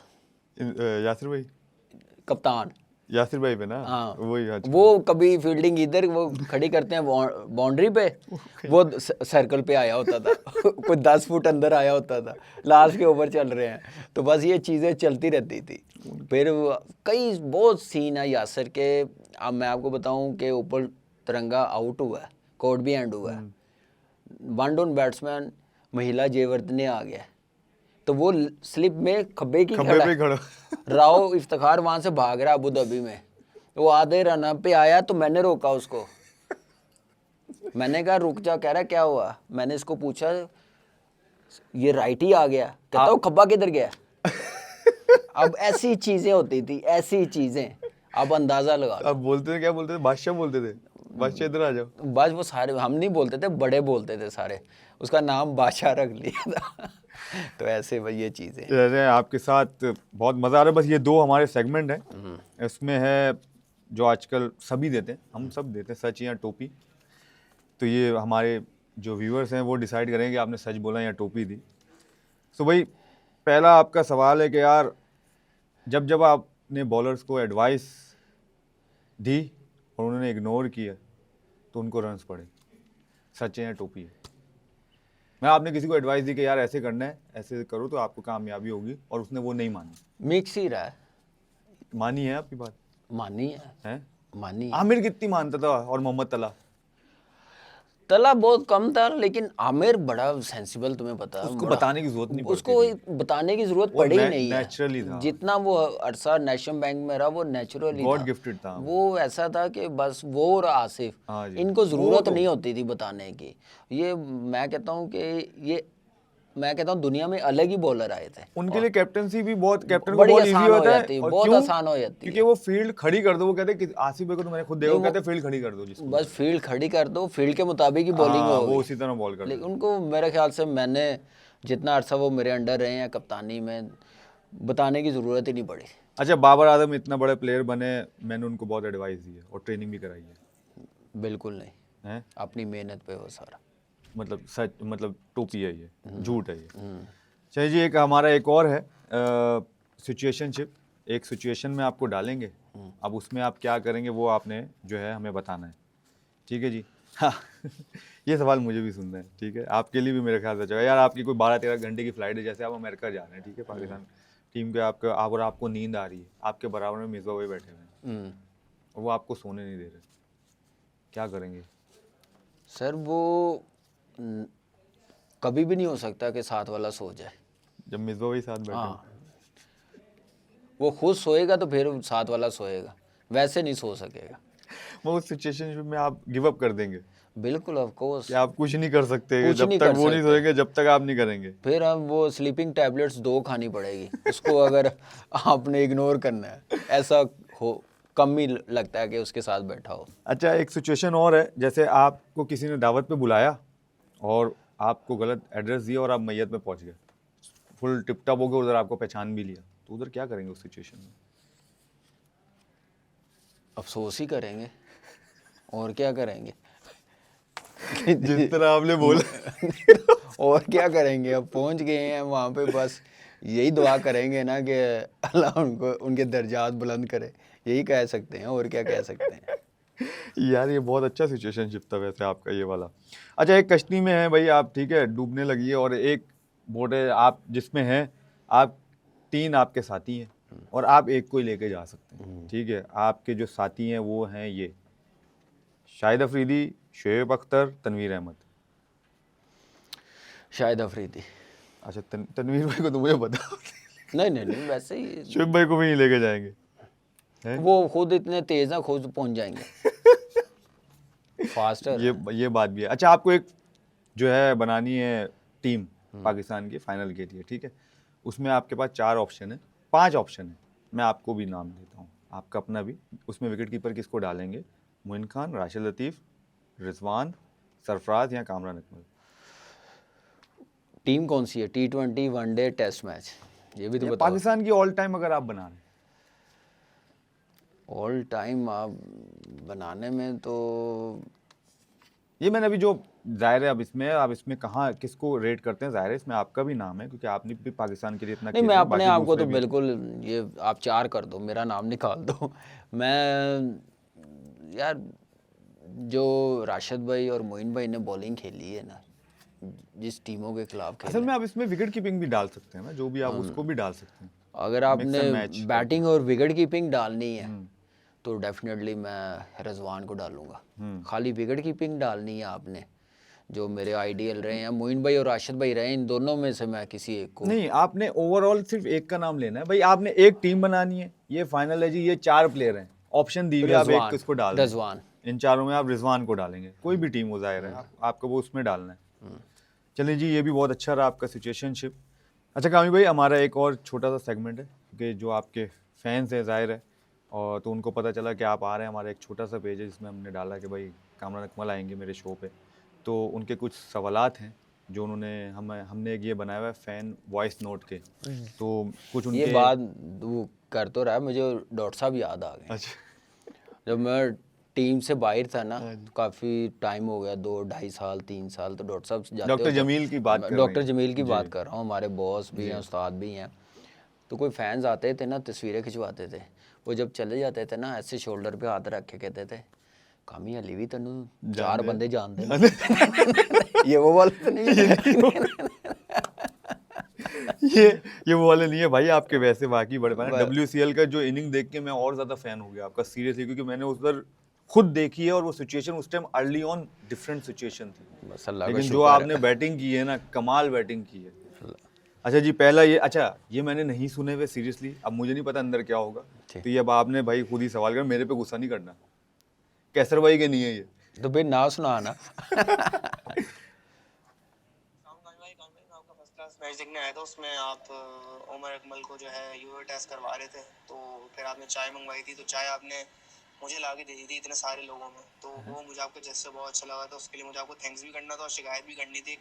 यासिर भाई पे ना, हाँ, वही। वो कभी फील्डिंग इधर वो खड़ी करते हैं बाउंड्री पे, वो सर्कल पे आया होता था। कोई 10 फुट अंदर आया होता था, लास्ट के ओवर चल रहे हैं। तो बस ये चीज़ें चलती रहती थी। फिर कई बहुत सीन है यासिर के। अब मैं आपको बताऊं कि ऊपर तिरंगा आउट हुआ है, कोर्ट भी एंड हुआ है, वन डाउन बैट्समैन महिला जयवर्धने आ गया, तो वो स्लिप में खब्बे खड़ा राव इफ्तिखार वहां से भाग रहा अबू धाबी में। वो आधे रन पे आया तो मैंने रोका उसको, मैंने कहा रुक जा। कह रहा क्या हुआ? मैंने इसको पूछा, ये राइट ही आ गया। कहता वो खब्बा किधर गया? अब ऐसी चीजें होती थी, ऐसी चीजें, अब अंदाजा लगा। अब बोलते थे, क्या बोलते थे? बादशाह बोलते थे, बादशाह इधर आ जाओ। बस वो सारे, हम नहीं बोलते थे, बड़े बोलते थे सारे, उसका नाम बादशाह रख लिया था। तो ऐसे भाई ये चीज़ें जैसे आपके साथ बहुत मज़ा आ रहा है। बस ये 2 हमारे सेगमेंट हैं, इसमें है जो आजकल सभी देते हैं, हम सब देते हैं, सच या टोपी। तो ये हमारे जो व्यूअर्स हैं वो डिसाइड करेंगे कि आपने सच बोला या टोपी दी। तो भाई पहला आपका सवाल है कि यार जब आपने बॉलर्स को एडवाइस दी और उन्होंने इग्नोर किया तो उनको रन्स पड़े। सच है या टोपी है? मैं आपने किसी को एडवाइस दी कि यार ऐसे करना है, ऐसे करो तो आपको कामयाबी होगी, और उसने वो नहीं मानी। मिक्स ही रहा है। मानी है आपकी बात? मानी है, है? मानी है। आमिर कितनी मानता था, और मोहम्मद तला? तला बहुत कम था, लेकिन आमिर बड़ा सेंसिबल, तुम्हें पता है। उसको बड़ा- बताने की जरूरत नहीं पड़ती उसको थी। बताने की जरूरत वो पड़ी ही नहीं है। naturally था। जितना वो अरसा नेशनल बैंक में रहा, वो नेचुरली गॉड था। गिफ्टेड था। वो ऐसा था कि बस वो और आसिफ, हाँ जी। इनको वो जरूरत तो- नहीं होती थी बताने की। ये मैं कहता हूँ कि ये मैं कहता हूँ दुनिया में अलग ही बॉलर आए थे। उनके लिए कैप्टनसी भी बहुत, कैप्टन को बड़ी बहुत इजी आसान हो होता जाती है। है, और बहुत क्यों? आसान हो जाती है। क्योंकि वो फील्ड खड़ी कर दो, वो कहते हैं कि आसिफ भाई को तो मैंने खुद देखा, वो नहीं, वो- कहते हैं फील्ड खड़ी कर दो जिसको। बस फील्ड खड़ी कर दो, फील्ड के मुताबिक ही बॉलिंग हाँ, होगी। वो उसी तरह बॉल कर लेकिन दो। उनको मेरे ख्याल से, मैंने जितना अरसा वो मेरे अंडर रहे हैं कप्तानी में, बताने की ज़रूरत ही नहीं पड़ी। अच्छा, बाबर आजम इतना बड़े प्लेयर बने, मैंने उनको बहुत एडवाइस दी है और ट्रेनिंग भी कराई है। बिल्कुल नहीं, हैं? अपनी मेहनत पे वो सारा। मतलब सच, मतलब टोपी है ये, झूठ है ये। चलिए जी, एक हमारा एक और है सिचुएशनशिप। एक सिचुएशन में आपको डालेंगे, अब उसमें आप क्या करेंगे वो आपने जो है हमें बताना है। ठीक है जी? हाँ ये सवाल मुझे भी सुनना है, ठीक है? आपके लिए भी मेरे ख्याल से अच्छा है। यार आपकी कोई 12-13 घंटे की फ्लाइट है, जैसे आप अमेरिका जा रहे हैं, ठीक है, पाकिस्तान टीम के, आपके और आपको नींद आ रही है, आपके बराबर में मिसबा भाई बैठे हुए हैं और वो आपको सोने नहीं दे रहे, क्या करेंगे? सर वो कभी भी नहीं हो सकता कि साथ वाला सो जाए। जब मिसबा भाई साथ बैठे हों। हाँ, वो खुद सोएगा तो फिर साथ वाला सोएगा, वैसे नहीं सो सकेगा। वो उस सिचुएशन में आप गिव अप कर देंगे बिल्कुल, ऑफ कोर्स। कि आप कुछ नहीं कर सकते, कुछ जब नहीं तक कर वो नहीं सकते। सोएंगे, जब तक आप नहीं करेंगे। फिर हम वो स्लीपिंग टैबलेट्स 2 खानी पड़ेगी उसको, अगर आपने इग्नोर करना है। ऐसा हो कम ही लगता है कि उसके साथ बैठा हो। अच्छा, एक सिचुएशन और है, जैसे आपको किसी ने दावत पे बुलाया और आपको गलत एड्रेस दिया और आप मैयत में पहुंच गए, फुल टिप टॉप हो गए, उधर आपको पहचान भी लिया, तो उधर क्या करेंगे उस सिचुएशन में? अफसोस ही करेंगे, और क्या करेंगे। जिस तरह आपने बोला और क्या करेंगे, अब पहुंच गए हैं वहाँ पे, बस यही दुआ करेंगे ना कि अल्लाह उनको उनके दर्जात बुलंद करे, यही कह सकते हैं, और क्या कह सकते हैं। यार ये बहुत अच्छा सिचुएशनशिप था वैसे आपका ये वाला। अच्छा, एक कश्ती में है भाई आप, ठीक है, डूबने लगी है, और एक बोट है आप जिसमें हैं, आप 3 आपके साथी हैं और आप एक को ही लेके जा सकते हैं, ठीक है? आपके जो साथी हैं वो हैं ये शाहिद अफरीदी, शोएब अख्तर, तनवीर अहमद। शाहिद अफरीदी। अच्छा, तनवीर भाई को तो मुझे पता नहीं नहीं नहीं, वैसे ही शोएब भाई को भी नहीं लेके जाएंगे? हैं? वो खुद इतने तेज ना, खुद पहुंच जाएंगे। फास्टर। ये बात भी है। अच्छा, आपको एक जो है बनानी है टीम पाकिस्तान की फाइनल के लिए, ठीक है? उसमें आपके पास 4 ऑप्शन है, 5 ऑप्शन है, मैं आपको भी नाम देता हूँ, आपका अपना भी। उसमें विकेट कीपर किसको डालेंगे? मोइन खान, राशिद लतीफ़, रिजवान, सरफराज या कामरान अकमल? टीम कौन सी है? T20, वनडे, टेस्ट मैच, ये भी तो या बताओ। पाकिस्तान की ऑल टाइम अगर आप बना रहे हैं। ऑल टाइम आप बनाने में तो ये मैंने अभी जो जाहिर है, अब इसमें आप इसमें कहाँ किसको रेट करते हैं, जाहिर है इसमें आपका भी नाम है क्योंकि आपने भी पाकिस्तान के लिए इतना नहीं, खेला मैं है, अपने बाकी आप को तो दूसरे भी। बिल्कुल, ये आप 4 कर दो, मेरा नाम निकाल दो। मैं यार, जो राशिद भाई और मोइन भाई ने बॉलिंग खेली है ना, जिस टीमों के खिलाफ असल खेले, में आप इसमें विकेट कीपिंग भी डाल सकते हैं ना, जो भी आप उसको भी डाल सकते हैं। अगर Mix आपने and match बैटिंग और विकेट कीपिंग डालनी है तो डेफिनेटली मैं रिजवान को डालूंगा। खाली विकेट कीपिंग डालनी है आपने, जो मेरे आइडियल रहे हैं मोइन भाई और राशिद भाई रहे, इन दोनों में से मैं किसी एक को। नहीं, आपने ओवरऑल सिर्फ एक का नाम लेना है भाई, आपने एक टीम बनानी है, ये फाइनल है जी, ये 4 प्लेयर हैं, ऑप्शन दी हुई है, आप एक रिजवान, किसको डाल रहे हैं? रिजवान। इन चारों में आप रिजवान को डालेंगे, कोई भी टीम हो जाहिर है, आपको वो उसमें डालना है। चलिए जी, ये भी बहुत अच्छा रहा आपका सिचुएशनशिप। अच्छा कामी भाई, हमारा एक और छोटा सा सेगमेंट है क्योंकि जो आपके फैंस हैं जाहिर है, और तो उनको पता चला कि आप आ रहे हैं, हमारा एक छोटा सा पेज है जिसमें हमने डाला कि भाई कामरान अकमल आएंगे मेरे शो पे, तो उनके कुछ सवालात हैं जो उन्होंने हमने एक ये बनाया हुआ है फ़ैन वॉइस नोट के, तो कुछ उनके। ये बात वो कर तो रहा है, मुझे डॉक्टर साहब याद आ गए। अच्छा, जब मैं टीम से बाहर था ना, काफ़ी टाइम हो गया, 2-2.5 साल 3 साल, तो डॉक्टर साहब जाते डॉक्टर होते- जमील की बात कर रहे डॉक्टर हैं। जमील की बात कर रहा हूँ, हमारे बॉस भी हैं, उस्ताद भी हैं, तो कोई फैंस आते थे ना, तस्वीरें खिंचवाते थे, वो जब चले जाते थे ना, ऐसे शोल्डर पे हाथ रख के कहते थे कामी हली भी तेनू जानते चार हैं। बंदे जानते हैं। ये वो वाला तो नहीं है। ये वो वाले नहीं है भाई आपके, वैसे बाकी बड़े फैन। बस। WCL का जो इनिंग देख के मैं और ज्यादा फैन हो गया आपका सीरियसली, क्योंकि मैंने उधर खुद देखी है और वो सिचुएशन उस time early on different situation थी, बस अल्लाह का लेकिन जो शुक्र आपने है। बैटिंग की है ना, कमाल बैटिंग की है। अच्छा जी, पहला ये, अच्छा ये मैंने नहीं सुने हुए सीरियसली, अब मुझे नहीं पता अंदर क्या होगा, ठीक। तो ये अब आपने भाई खुद ही सवाल कर, मेरे पे गुस्सा नहीं करना। कैसर भाई के नहीं है ये। तो भाई ना सुनाना। आपका फर्स्ट क्लास मैच देखने आया था, उसमें आप उमर अकमल को जो है यूरो टेस्ट करवा रहे थे, तो फिर आपने चाय मंगवाई थी, तो चाय आपने मुझे ला के दे दी थी इतने सारे लोगों में, तो वो मुझे आपका जेस्चर बहुत अच्छा लगा था, उसके लिए मुझे आपको थैंक्स भी करना था और शिकायत भी करनी थी।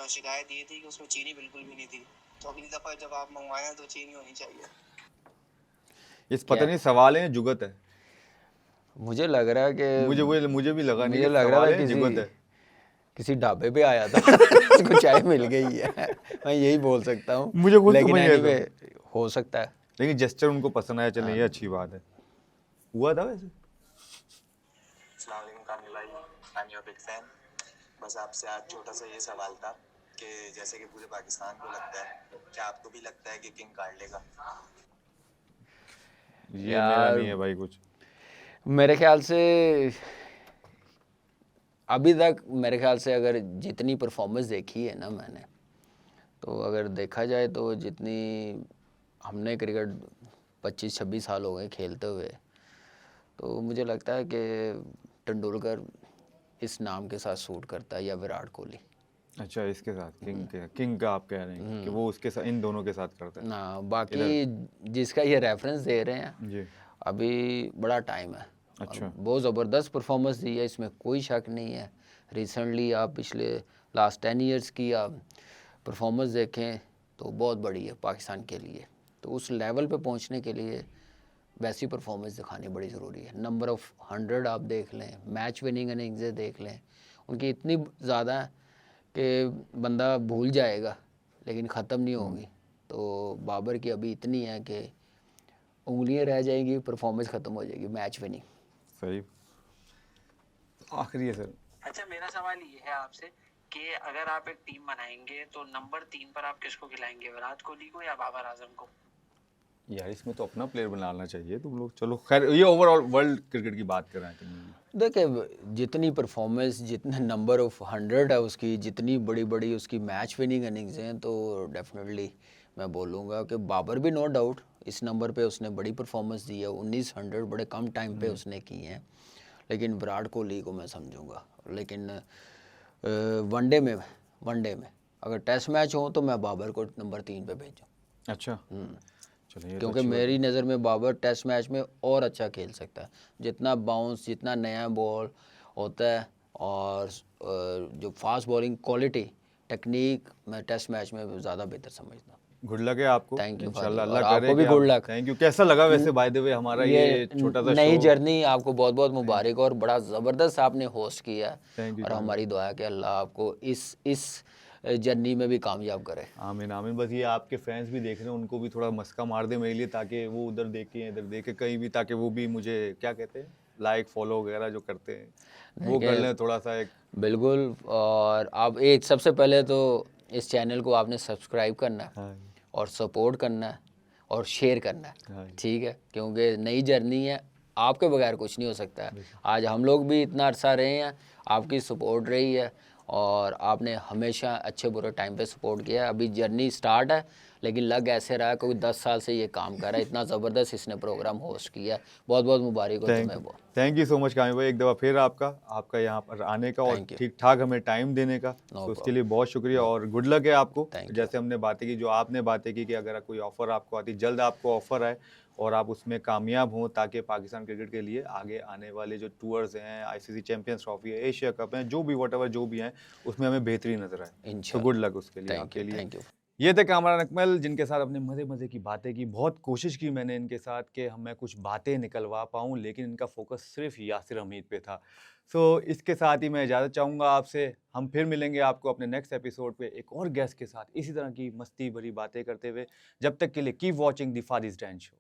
शिकायत ये थी कि उसमें चीनी बिल्कुल भी नहीं थी, तो अगली दफ़ा जब आप मंगवाएं तो चीनी होनी चाहिए। इस पता नहीं सवाल है जुगत है, मुझे लग रहा है कि मुझे भी लगा नहीं मुझे कि लग रहा सवाल था है जुगत है। किसी ढाबे पे आया था। उसको चाय मिल गई है। मैं यही बोल सकता हूँ। मुझे खुद लेकिन समझ नहीं आया anyway, हो सकता है। लेकिन जेस्चर उनको पसंद आया, चलिए ये अच्छी बात है। हुआ था वैसे। अस्सलाम वालेकुम कामिल भाई, I am your big fan. बस आपसे आज छोटा सा ये सवाल था कि जैसे कि पूरे पाकिस्तान को लगता है, क्या आपको भी लगता है कि किंग काट लेगा? ये मेरा यार नहीं है भाई कुछ। मेरे ख्याल से अभी तक मेरे ख्याल से अगर जितनी परफॉर्मेंस देखी है ना मैंने, तो अगर देखा जाए तो जितनी हमने क्रिकेट 25-26 साल हो गए खेलते हुए, तो मुझे लगता है कि तेंदुलकर इस नाम के साथ सूट करता है या विराट कोहली। अच्छा, इसके साथ किंग का आप कह रहे हैं कि वो उसके साथ, इन दोनों के साथ करता है। ना बाकी जिसका ये रेफरेंस दे रहे हैं, जी। अभी बड़ा टाइम है। अच्छा। और बहुत ज़बरदस्त परफॉर्मेंस दी है, इसमें कोई शक नहीं है। रिसेंटली आप पिछले लास्ट 10 इयर्स की आप परफॉर्मेंस देखें तो बहुत बड़ी है पाकिस्तान के लिए। तो उस लेवल पे पहुंचने के लिए वैसी परफॉर्मेंस दिखानी बड़ी ज़रूरी है। नंबर ऑफ़ 100 आप देख लें, मैच विनिंग इनिंग्स देख लें, उनकी इतनी ज़्यादा है कि बंदा भूल जाएगा लेकिन ख़त्म नहीं होगी। तो बाबर की अभी इतनी है कि उंगलियां रह जाएंगी, परफॉर्मेंस ख़त्म हो जाएगी, मैच विनिंग। सही। आखिरी है सर। अच्छा, मेरा सवाल ये है आपसे कि अगर आप एक टीम बनाएंगे तो नंबर 3 पर आप किसको खिलाएंगे, विराट कोहली को या बाबर आजम को? यार इसमें तो अपना प्लेयर बनाना चाहिए तुम लोग। चलो खैर, ये ओवरऑल वर्ल्ड क्रिकेट की बात कर रहे हैं। देखिए जितनी परफॉर्मेंस, जितने नंबर ऑफ़ 100 है उसकी, जितनी बड़ी बड़ी उसकी मैच विनिंग इनिंग्स हैं, तो डेफिनेटली मैं बोलूँगा कि बाबर भी नो डाउट इस नंबर पे उसने बड़ी परफॉर्मेंस दी है। 1900 बड़े कम टाइम पे उसने की हैं। लेकिन विराट कोहली को मैं समझूंगा। लेकिन वनडे में अगर टेस्ट मैच हो तो मैं बाबर को नंबर 3 पे भेजूँ। अच्छा, चलो ये तो क्योंकि अच्छी बात मेरी नज़र में बाबर टेस्ट मैच में और अच्छा खेल सकता है। जितना बाउंस, जितना नया बॉल होता है और जो फास्ट बॉलिंग क्वालिटी, टेक्निक, मैं टेस्ट मैच में ज़्यादा बेहतर समझता हूँ। गुड लक है आपको। Thank you, इंशाल्लाह, फादर। अल्लाह और करे आपको भी कि good आप- luck। Thank you. कैसा लगा वैसे बाय द वे हमारा ये छोटा सा नई शो? जर्नी आपको बहुत बहुत मुबारक और बड़ा ज़बरदस्त आपने होस्ट किया। Thank you, और thank you। हमारी दुआ है कि अल्लाह आपको इस जर्नी में भी कामयाब करे। आमीन आमीन। बस ये आपके फैंस भी देख रहे हैं, उनको भी थोड़ा मस्का मार दे मेरे लिए, ताकि वो उधर देखें इधर देखें कहीं भी, ताकि वो भी मुझे क्या कहते हैं, लाइक फॉलो वगैरह जो करते हैं वो कर लें थोड़ा सा एक। बिल्कुल। और आप एक सबसे पहले तो इस चैनल को आपने सब्सक्राइब करना है हाँ और सपोर्ट करना है और शेयर करना हाँ। है, ठीक है? क्योंकि नई जर्नी है, आपके बगैर कुछ नहीं हो सकता है। आज हम लोग भी इतना अरसा रहे हैं, आपकी सपोर्ट रही है और आपने हमेशा अच्छे बुरे टाइम पे सपोर्ट किया है। अभी जर्नी स्टार्ट है, लेकिन लग ऐसे रहा है कोई 10 साल से ये काम कर रहा है। इतना ज़बरदस्त इसने प्रोग्राम होस्ट किया है। बहुत बहुत मुबारक हो तुम्हें। थैंक यू सो मच कामिल भाई, एक दफ़ा फिर आपका यहाँ पर आने का और Thank you। ठीक ठाक हमें टाइम देने का, तो उसके लिए बहुत शुक्रिया और गुड लक है आपको। Thank you। जैसे हमने बातें की, जो आपने बातें की कि अगर कोई ऑफ़र आपको आती, जल्द आपको ऑफ़र आए और आप उसमें कामयाब हों, ताकि पाकिस्तान क्रिकेट के लिए आगे आने वाले जो टूर्स हैं, ICC चैंपियंस ट्रॉफी है, एशिया कप है, जो भी व्हाटएवर जो भी हैं, उसमें हमें बेहतरी नजर आए। तो इंशाल्लाह। गुड लक उसके लिए, थैंक आपके यू, लिए। Thank you. ये थे कामरान अकमल, जिनके साथ अपने मज़े मज़े की बातें की। बहुत कोशिश की मैंने इनके साथ कि मैं कुछ बातें निकलवा पाऊँ, लेकिन इनका फोकस सिर्फ यासिर हमीद पे था। सो इसके साथ ही मैं इजाज़त चाहूँगा आपसे। हम फिर मिलेंगे आपको अपने नेक्स्ट एपिसोड पे एक और गेस्ट के साथ, इसी तरह की मस्ती भरी बातें करते हुए। जब तक के लिए keep watching the Faris Dan show.